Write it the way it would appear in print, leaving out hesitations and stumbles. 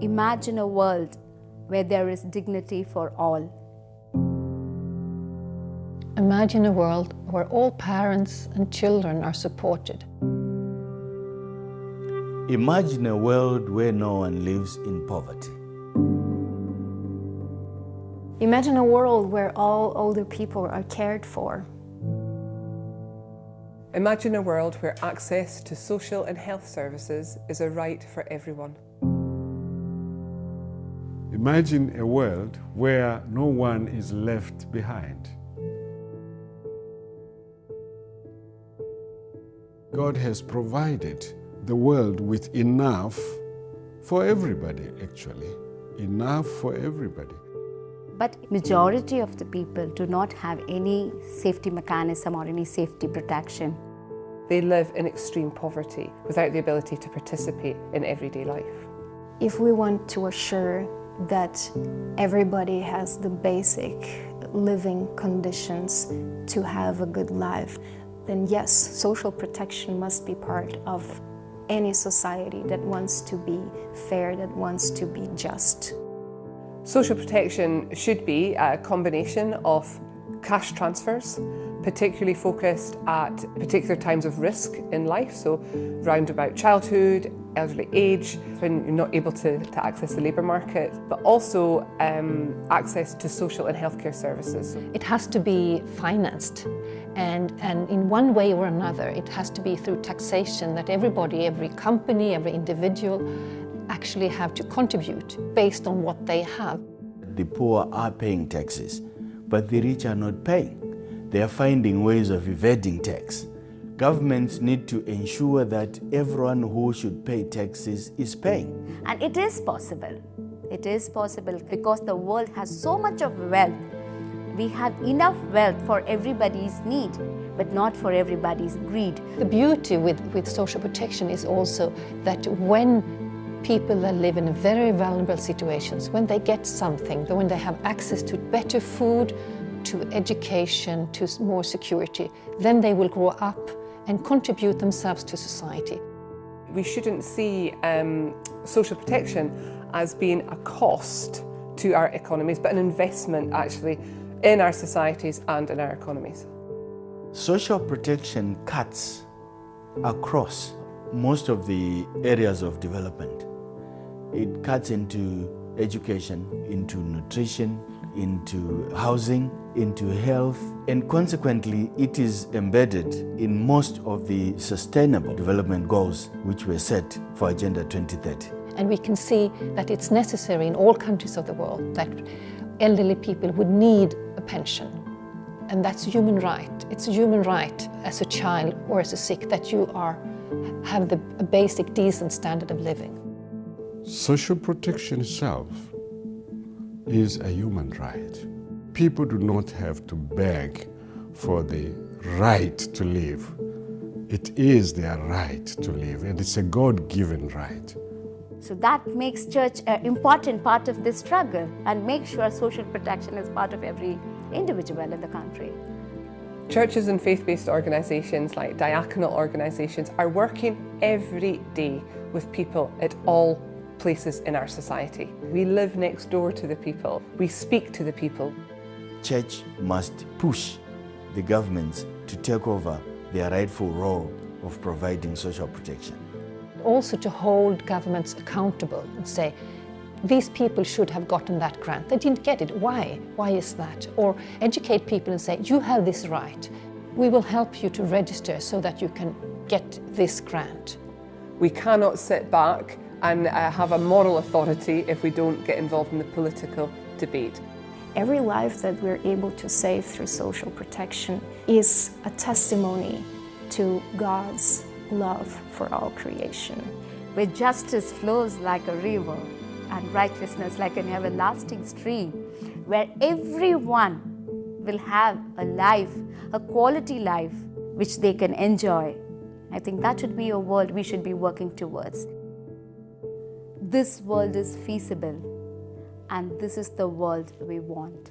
Imagine a world where there is dignity for all. Imagine a world where all parents and children are supported. Imagine a world where no one lives in poverty. Imagine a world where all older people are cared for. Imagine a world where access to social and health services is a right for everyone. Imagine a world where no one is left behind. God has provided the world with enough for everybody, actually. Enough for everybody. But majority of the people do not have any safety mechanism or any safety protection. They live in extreme poverty without the ability to participate in everyday life. If we want to assure that everybody has the basic living conditions to have a good life, then yes, social protection must be part of any society that wants to be fair, that wants to be just. Social protection should be a combination of cash transfers, particularly focused at particular times of risk in life, so round about childhood, elderly age, when you're not able to access the labour market, but also access to social and healthcare services. It has to be financed, and in one way or another, it has to be through taxation, that everybody, every company, every individual actually have to contribute based on what they have. The poor are paying taxes, but the rich are not paying. They are finding ways of evading tax. Governments need to ensure that everyone who should pay taxes is paying. And it is possible. It is possible because the world has so much of wealth. We have enough wealth for everybody's need, but not for everybody's greed. The beauty with social protection is also that when people that live in very vulnerable situations, when they get something, when they have access to better food, to education, to more security, then they will grow up and contribute themselves to society. We shouldn't see social protection as being a cost to our economies, but an investment actually in our societies and in our economies. Social protection cuts across most of the areas of development. It cuts into education, into nutrition, into housing, into health, and consequently it is embedded in most of the sustainable development goals which were set for Agenda 2030. And we can see that it's necessary in all countries of the world that elderly people would need a pension. And that's a human right. It's a human right as a child or as a sick that you have a basic decent standard of living. Social protection itself is a human right. People do not have to beg for the right to live. It is their right to live, and it's a God-given right. So that makes church an important part of this struggle and make sure social protection is part of every individual in the country. Churches and faith-based organisations like diaconal organisations are working every day with people at all places in our society. We live next door to the people. We speak to the people. Church must push the governments to take over their rightful role of providing social protection. Also to hold governments accountable and say, these people should have gotten that grant. They didn't get it. Why? Why is that? Or educate people and say, you have this right. We will help you to register so that you can get this grant. We cannot sit back and have a moral authority if we don't get involved in the political debate. Every life that we're able to save through social protection is a testimony to God's love for all creation. Where justice flows like a river and righteousness like an everlasting stream, where everyone will have a life, a quality life, which they can enjoy. I think that should be a world we should be working towards. This world is feasible, and this is the world we want.